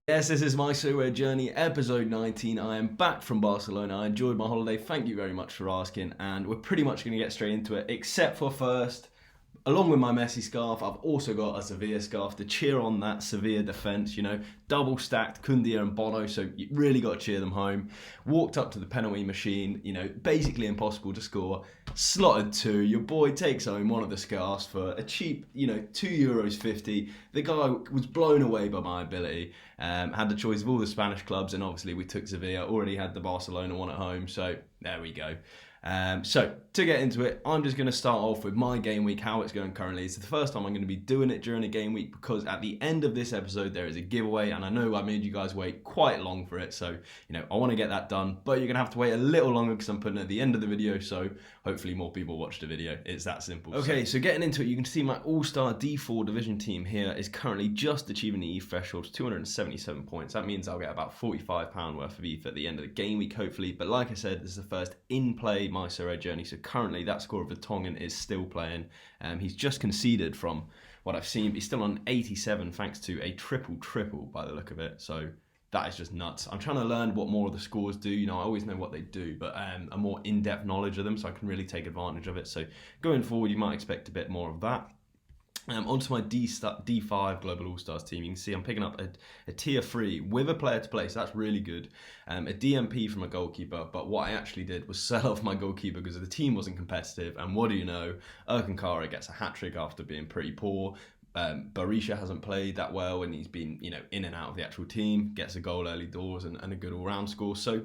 Yes, this is my Sorare journey, episode 19. I am back from Barcelona. I enjoyed my holiday. Thank you very much for asking. And we're pretty much going to get straight into it, except for first, along with my Messi scarf, I've also got a Sevilla scarf to cheer on that Sevilla defence. You know, double stacked Koundia and Bono, so you really got to cheer them home. Walked up to the penalty machine, you know, basically impossible to score. Slotted two. Your boy takes home one of the scarves for a cheap, you know, €2.50. The guy was blown away by my ability. Had the choice of all the Spanish clubs, and obviously we took Sevilla. Already had the Barcelona one at home, so there we go. So to get into it, I'm just going to start off with my game week, how it's going currently. It's the first time I'm going to be doing it during a game week because at the end of this episode there is a giveaway, and I know I made you guys wait quite long for it, so you know I want to get that done, but you're going to have to wait a little longer because I'm putting it at the end of the video, so hopefully more people watch the video. It's that simple. Okay, so getting into it, you can see my all-star D4 division team here is currently just achieving the ETH threshold, 277 points. That means I'll get about £45 worth of ETH at the end of the game week, hopefully, but like I said, this is the first in-play my Sorare journey, so currently that score of the Tongan is still playing. He's just conceded from what I've seen, but he's still on 87 thanks to a triple by the look of it, so that is just nuts. I'm trying to learn what more of the scores do. You know, I always know what they do, but a more in-depth knowledge of them so I can really take advantage of it. So going forward, you might expect a bit more of that. Onto my D5 Global All-Stars team, you can see I'm picking up a tier 3 with a player to play, so that's really good. A DMP from a goalkeeper, but what I actually did was sell off my goalkeeper because the team wasn't competitive, and what do you know, Erkan gets a hat-trick after being pretty poor. Berisha hasn't played that well and he's been, you know, in and out of the actual team, gets a goal early doors and a good all-round score. So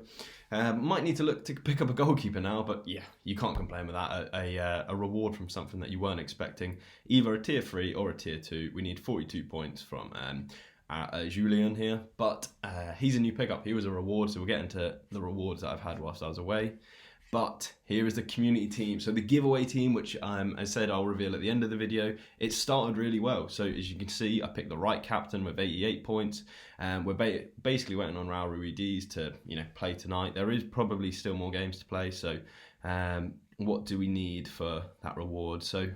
might need to look to pick up a goalkeeper now, but yeah, you can't complain with that. A reward from something that you weren't expecting, either a tier 3 or a tier 2. We need 42 points from Julian here, but he's a new pickup. He was a reward, so we'll get into the rewards that I've had whilst I was away. But here is the community team. So the giveaway team, which I said I'll reveal at the end of the video, it started really well. So as you can see, I picked the right captain with 88 points. We're basically waiting on Raul Ruiz to, you know, play tonight. There is probably still more games to play. So what do we need for that reward? So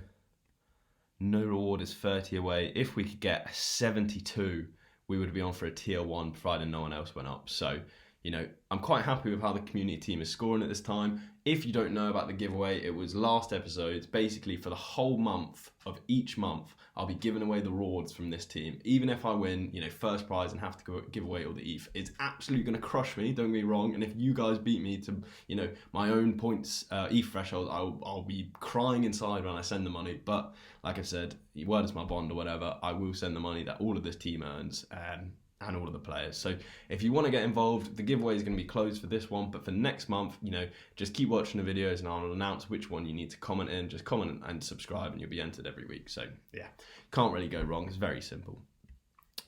no reward is 30 away. If we could get 72, we would be on for a tier 1, provided no one else went up. So, you know, I'm quite happy with how the community team is scoring at this time. If you don't know about the giveaway, it was last episode. Basically, for the whole month of each month, I'll be giving away the rewards from this team. Even if I win, you know, first prize and have to give away all the ETH, it's absolutely going to crush me, don't get me wrong. And if you guys beat me to, you know, my own points, ETH threshold, I'll be crying inside when I send the money. But like I said, word is my bond or whatever, I will send the money that all of this team earns. And all of the players. So if you want to get involved, the giveaway is going to be closed for this one, but for next month, you know, just keep watching the videos and I'll announce which one you need to comment in. Just comment and subscribe and you'll be entered every week. So yeah, can't really go wrong. It's very simple.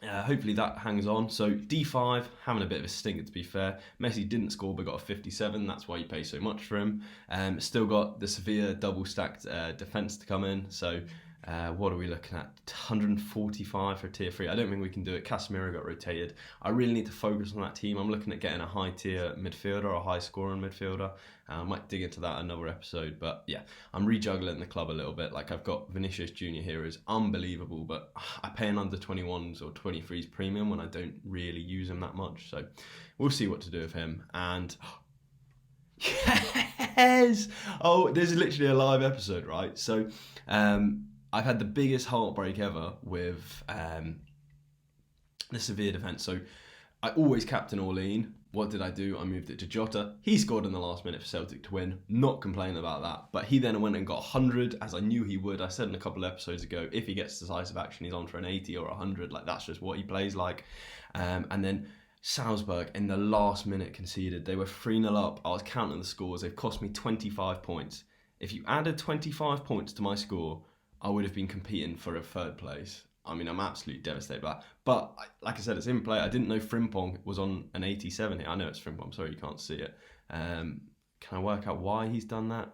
Hopefully that hangs on. So D5, having a bit of a stinker to be fair. Messi didn't score but got a 57. That's why you pay so much for him. Still got the Sevilla double stacked defence to come in. So what are we looking at? 145 for tier 3. I don't think we can do it. Casemiro got rotated. I really need to focus on that team. I'm looking at getting a high tier midfielder or a high scoring midfielder. I might dig into that another episode. But yeah, I'm rejuggling the club a little bit. Like I've got Vinicius Jr. here is unbelievable, but I pay an under 21s or 23s premium when I don't really use him that much. So we'll see what to do with him. And yes! Oh, this is literally a live episode, right? So I've had the biggest heartbreak ever with the Sevilla defence. So I always captain Orlean. What did I do? I moved it to Jota. He scored in the last minute for Celtic to win. Not complaining about that. But he then went and got 100, as I knew he would. I said in a couple of episodes ago, if he gets decisive action, he's on for an 80 or 100. Like, that's just what he plays like. And then Salzburg in the last minute conceded. They were 3-0 up. I was counting the scores. They've cost me 25 points. If you added 25 points to my score, I would have been competing for a third place. I mean, I'm absolutely devastated by that. But like I said, it's in play. I didn't know Frimpong was on an 87 here. I know it's Frimpong. I'm sorry you can't see it. Can I work out why he's done that?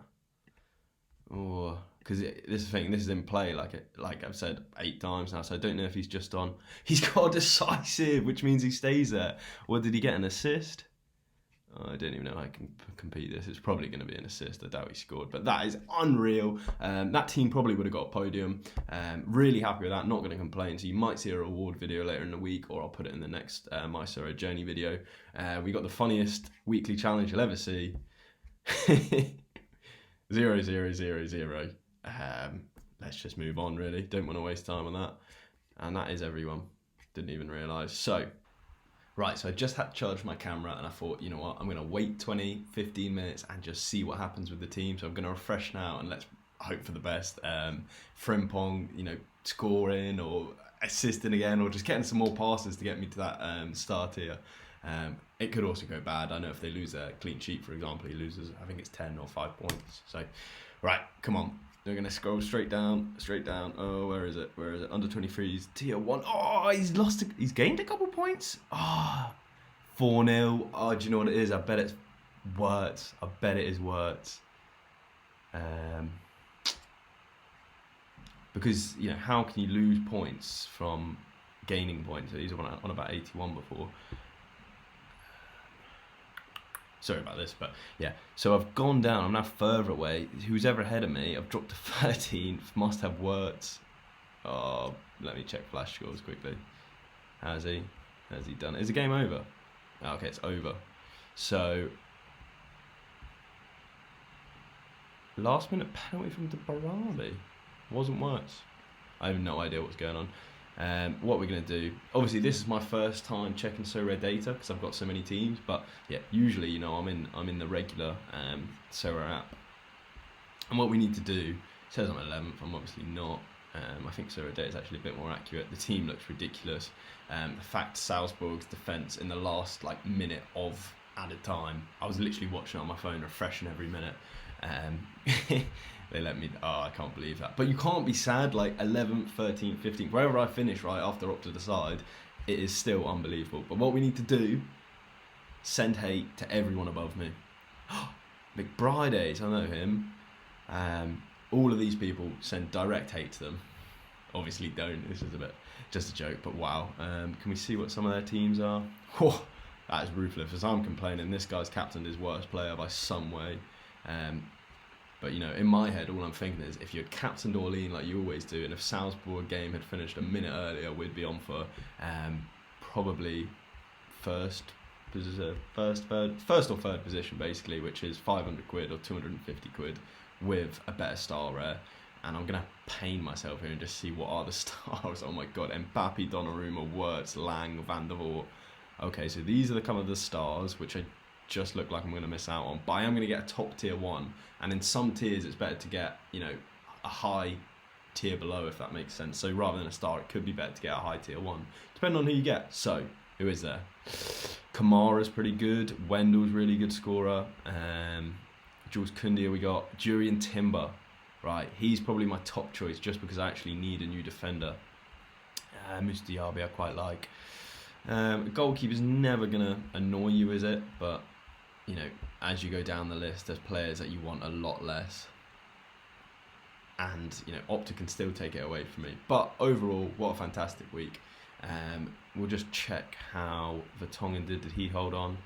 Oh, because this is the thing. This is in play, like I've said 8 times now. So I don't know if he's just on. He's got a decisive, which means he stays there. Or did he get an assist? I don't even know how I can compete this. It's probably going to be an assist. I doubt he scored, but that is unreal. That team probably would have got a podium. Really happy with that. Not going to complain. So you might see a reward video later in the week, or I'll put it in the next My Sorare journey video. We got the funniest weekly challenge you'll ever see. 0, 0, 0, 0. Let's just move on, really. Don't want to waste time on that. And that is everyone. Didn't even realise. So, right, so I just had to charge my camera and I thought, you know what, I'm going to wait 20, 15 minutes and just see what happens with the team. So I'm going to refresh now and let's hope for the best. Frimpong, scoring or assisting again, or just getting some more passes to get me to that star tier. It could also go bad. I know if they lose a clean sheet, for example, he loses, I think it's 10 or 5 points. So, right, come on. They're going to scroll straight down. Oh, where is it? Under 23s, tier 1. Oh, he's gained a couple points. 4-0. Oh, do you know what it is? I bet it's Wirtz. Because, how can you lose points from gaining points? He's on about 81 before. Sorry about this, but yeah. So I've gone down. I'm now further away. Who's ever ahead of me? I've dropped to 13th. Must have Wirtz. Oh, let me check flash scores quickly. Has he done it? Is the game over? Oh, okay, it's over. So, last minute penalty from De Barabi. Wasn't Wirtz. I have no idea what's going on. What we're going to do, obviously this is my first time checking Sorare data because I've got so many teams, but yeah, usually I'm in the regular Sorare app, and what we need to do, it says I'm 11th, I'm obviously not. I think Sorare data is actually a bit more accurate. The team looks ridiculous. The fact Salzburg's defence in the last minute of added time, I was literally watching it on my phone, refreshing every minute. They let me, I can't believe that. But you can't be sad, 11th, 13th, 15th, wherever I finish, right, after up to the side, it is still unbelievable. But what we need to do, send hate to everyone above me. McBrides, I know him. All of these people, send direct hate to them. Obviously don't, this is just a joke, but wow. Can we see what some of their teams are? That is ruthless. As I'm complaining, this guy's captained his worst player by some way. But in my head, all I'm thinking is if you had captained Orlean like you always do, and if Salzburg game had finished a minute earlier, we'd be on for probably first or third position, basically, which is 500 quid or 250 quid with a better star rare. And I'm gonna pain myself here and just see what are the stars. Oh my god, Mbappe, Donnarumma, Wirtz, Lang, Van der Voort. Okay, so these are the stars which I just look like I'm going to miss out on, but I am going to get a top tier 1, and in some tiers it's better to get a high tier below, if that makes sense. So rather than a star, it could be better to get a high tier 1, depending on who you get. So who is there? Kamara's pretty good, Wendell's really good scorer, Jules Kounde, we got Jurien Timber, right, he's probably my top choice just because I actually need a new defender. Mustiabi I quite like. Goalkeeper's never going to annoy you, is it? But as you go down the list, there's players that you want a lot less. And, Opta can still take it away from me. But overall, what a fantastic week. We'll just check how Vertonghen did. Did he hold on?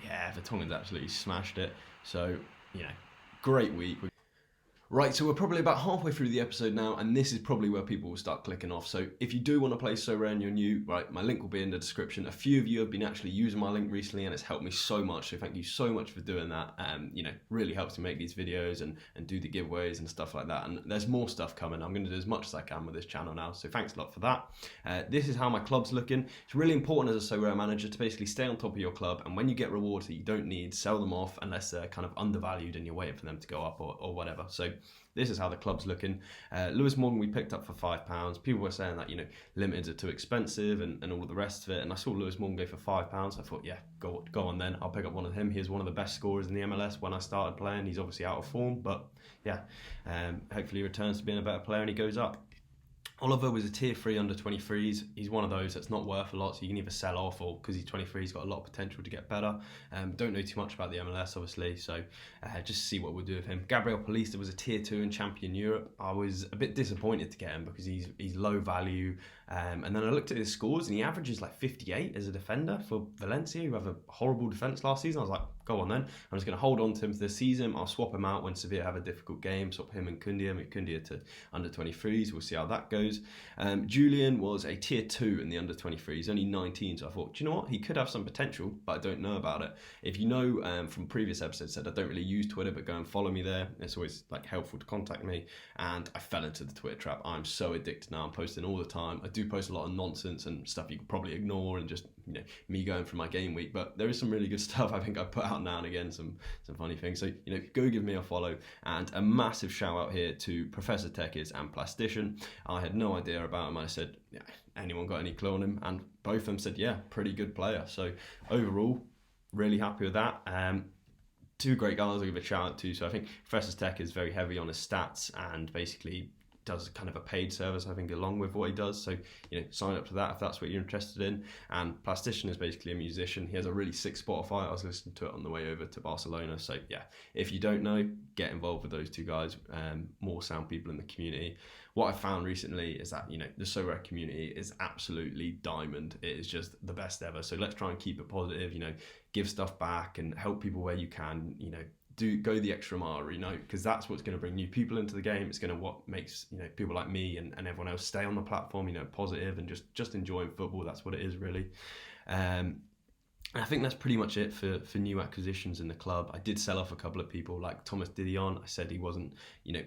Yeah, Vertonghen's absolutely smashed it. So, great week. Right, so we're probably about halfway through the episode now, and this is probably where people will start clicking off. So if you do want to play Sorare and you're new, right, my link will be in the description. A few of you have been actually using my link recently, and it's helped me so much. So thank you so much for doing that. Really helps me make these videos and do the giveaways and stuff like that. And there's more stuff coming. I'm going to do as much as I can with this channel now. So thanks a lot for that. This is how my club's looking. It's really important as a Sorare manager to basically stay on top of your club, and when you get rewards that you don't need, sell them off unless they're kind of undervalued and you're waiting for them to go up or whatever. So this is how the club's looking. Lewis Morgan we picked up for £5. People were saying that limiteds are too expensive and all of the rest of it. And I saw Lewis Morgan go for £5. I thought, yeah, go on then. I'll pick up one of him. He is one of the best scorers in the MLS when I started playing. He's obviously out of form, but yeah, hopefully he returns to being a better player and he goes up. Oliver was a tier 3 under 23s. He's one of those that's not worth a lot, so you can either sell off or because he's 23, he's got a lot of potential to get better. Don't know too much about the MLS, obviously, so just see what we'll do with him. Gabriel Paulista was a tier 2 in Champion Europe. I was a bit disappointed to get him because he's low value. And then I looked at his scores and he averages 58 as a defender for Valencia, who have a horrible defence last season. I was like, go on then. I'm just going to hold on to him for this season. I'll swap him out when Sevilla have a difficult game. Swap him and Kundia to under 23s. We'll see how that goes. Julian was a tier 2 in the under 23s. He's only 19, so I thought, do you know what? He could have some potential, but I don't know about it. If you know from previous episodes, said I don't really use Twitter, but go and follow me there. It's always like helpful to contact me. And I fell into the Twitter trap. I'm so addicted now. I'm posting all the time. I do post a lot of nonsense and stuff you could probably ignore, and just me going through my game week. But there is some really good stuff I think I put out now and again, some funny things. So go give me a follow. And a massive shout out here to Professor Techies and Plastician. I had no idea about him. I said, anyone got any clue on him? And both of them said, yeah, pretty good player. So overall, really happy with that. Two great guys I'll give a shout out to. So I think Professor Tech is very heavy on his stats and basically does kind of a paid service, I think, along with what he does. So, sign up to that if that's what you're interested in. And Plastician is basically a musician. He has a really sick Spotify. I was listening to it on the way over to Barcelona. So, yeah, if you don't know, get involved with those two guys. More sound people in the community. What I found recently is that, the Sorare community is absolutely diamond. It is just the best ever. So let's try and keep it positive, give stuff back and help people where you can, go the extra mile, because that's what's going to bring new people into the game. It's going to what makes people like me and everyone else stay on the platform, positive and just enjoying football. That's what it is really. I think that's pretty much it for new acquisitions in the club. I did sell off a couple of people like Thomas Didion. I said he wasn't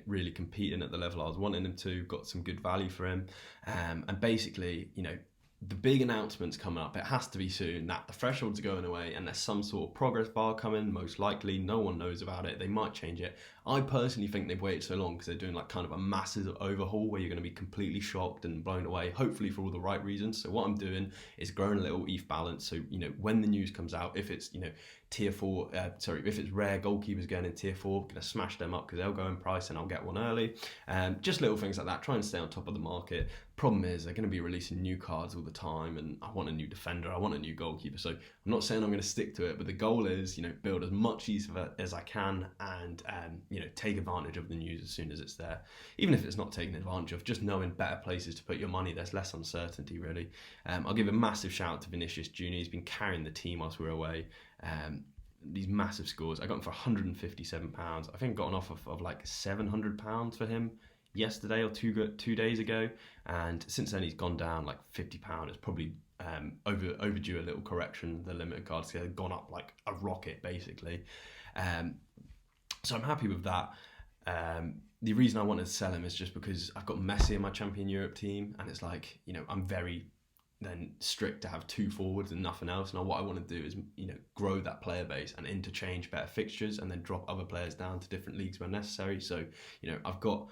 really competing at the level I was wanting him to. Got some good value for him, and basically the big announcement's coming up. It has to be soon that the thresholds are going away and there's some sort of progress bar coming. Most likely, no one knows about it. They might change it. I personally think they've waited so long because they're doing like kind of a massive overhaul where you're going to be completely shocked and blown away, hopefully for all the right reasons. So what I'm doing is growing a little ETH balance. So, when the news comes out, if it's, tier 4, if it's rare goalkeepers going in tier 4, I'm going to smash them up because they'll go in price and I'll get one early. Just little things like that, try and stay on top of the market. Problem is they're going to be releasing new cards all the time and I want a new defender, I want a new goalkeeper. So I'm not saying I'm going to stick to it, but the goal is, build as much use of it as I can and, take advantage of the news as soon as it's there. Even if it's not taken advantage of, just knowing better places to put your money, there's less uncertainty really. I'll give a massive shout out to Vinicius Jr. He's been carrying the team whilst we're away. These massive scores. I got him for £157. I think I got an offer of like £700 for him yesterday or two days ago, and since then he's gone down like £50. It's probably overdue a little correction. The limited cards have gone up like a rocket basically. So I'm happy with that. The reason I wanted to sell him is just because I've got Messi in my Champion Europe team, and it's like, I'm very then strict to have 2 forwards and nothing else. Now what I want to do is, grow that player base and interchange better fixtures and then drop other players down to different leagues where necessary. So, I've got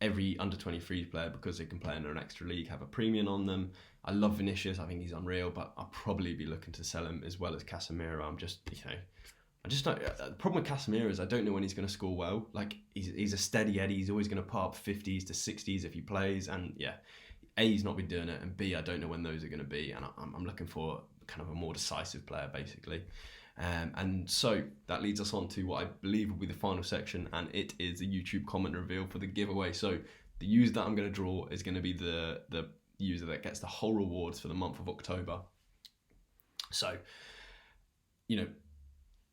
every under 23s player, because they can play in an extra league, have a premium on them. I love Vinicius. I think he's unreal, but I'll probably be looking to sell him as well as Casemiro. I'm just, I just don't. The problem with Casemiro is I don't know when he's going to score well. Like he's a steady Eddie. He's always going to put up 50s to 60s if he plays, and yeah. A, he's not been doing it, and B, I don't know when those are going to be, and I'm looking for kind of a more decisive player, basically. And so that leads us on to what I believe will be the final section, and it is the YouTube comment reveal for the giveaway. So the user that I'm going to draw is going to be the user that gets the whole rewards for the month of October. So,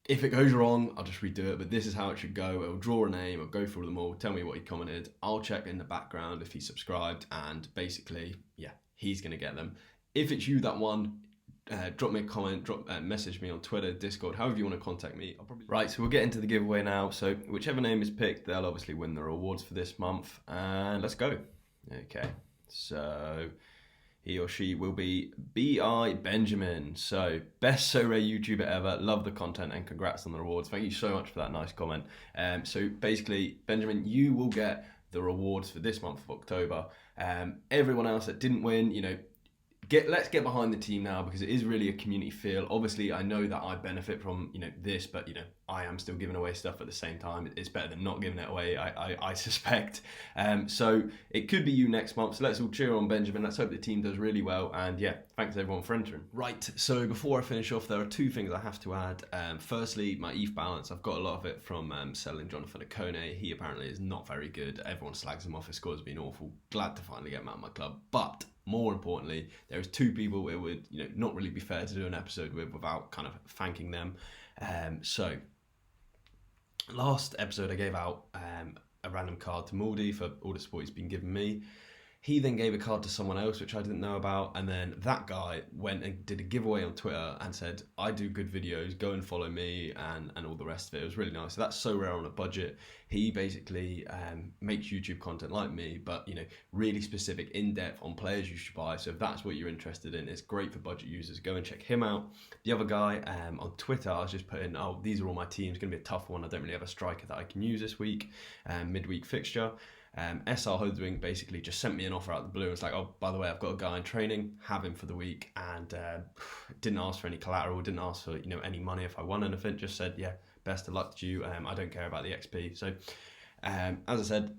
if it goes wrong, I'll just redo it, but this is how it should go. It'll draw a name, I'll go through them all, tell me what he commented. I'll check in the background if he subscribed, and basically, yeah, he's going to get them. If it's you that won, drop me a comment, message me on Twitter, Discord, however you want to contact me. Right, so we'll get into the giveaway now. So whichever name is picked, they'll obviously win the rewards for this month. And let's go. Okay, so he or she will be B.I. Benjamin. So, best Sorare YouTuber ever. Love the content and congrats on the rewards. Thank you so much for that nice comment. So basically, Benjamin, you will get the rewards for this month of October. Everyone else that didn't win, let's get behind the team now, because it is really a community feel. Obviously, I know that I benefit from this, but I am still giving away stuff at the same time. It's better than not giving it away, I suspect. So it could be you next month. So let's all cheer on Benjamin. Let's hope the team does really well. And yeah, thanks everyone for entering. Right, so before I finish off, there are 2 things I have to add. Firstly, my ETH balance. I've got a lot of it from selling Jonathan Akone. He apparently is not very good. Everyone slags him off. His score has been awful. Glad to finally get him out of my club. But more importantly, there is 2 people it would not really be fair to do an episode with without kind of thanking them. So last episode I gave out a random card to Mouldy for all the support he's been giving me. He then gave a card to someone else, which I didn't know about, and then that guy went and did a giveaway on Twitter and said, I do good videos, go and follow me, and all the rest of it. It was really nice. So that's Sorare on a budget. He basically makes YouTube content like me, but really specific, in-depth on players you should buy. So if that's what you're interested in, it's great for budget users. Go and check him out. The other guy on Twitter, I was just putting, oh, these are all my teams. It's going to be a tough one. I don't really have a striker that I can use this week. Midweek fixture. SR Hoodwink basically just sent me an offer out of the blue. It's like, oh, by the way, I've got a guy in training, have him for the week, and didn't ask for any collateral, didn't ask for any money if I won anything. Just said, yeah, best of luck to you. I don't care about the XP. So, as I said,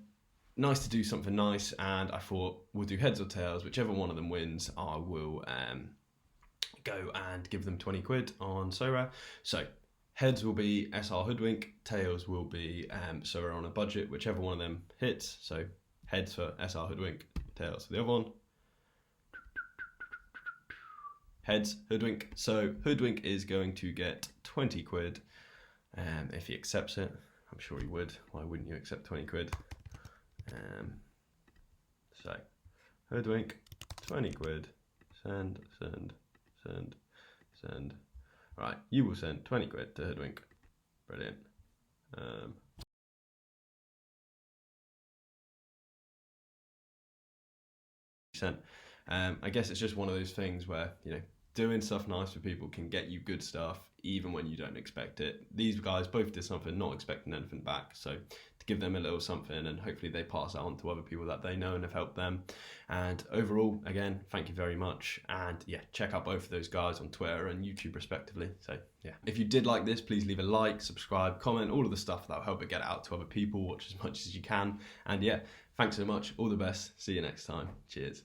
nice to do something nice, and I thought we'll do heads or tails. Whichever one of them wins, I will go and give them 20 quid on Sorare. So. Heads will be SR Hoodwink, tails will be Sorare on a budget, whichever one of them hits. So heads for SR Hoodwink, tails for the other one. Heads, Hoodwink. So Hoodwink is going to get 20 quid if he accepts it. I'm sure he would. Why wouldn't you accept 20 quid? So Hoodwink, 20 quid. Send. Right, you will send 20 quid to Hoodwink. Brilliant. I guess it's just one of those things where, doing stuff nice for people can get you good stuff even when you don't expect it. These guys both did something not expecting anything back, so to give them a little something, and hopefully they pass that on to other people that they know and have helped them. And overall, again, thank you very much, and yeah, check out both of those guys on Twitter and YouTube respectively. So yeah, if you did like this, please leave a like, subscribe, comment, all of the stuff that will help it get out to other people. Watch as much as you can, and yeah, thanks so much, all the best, see you next time, cheers.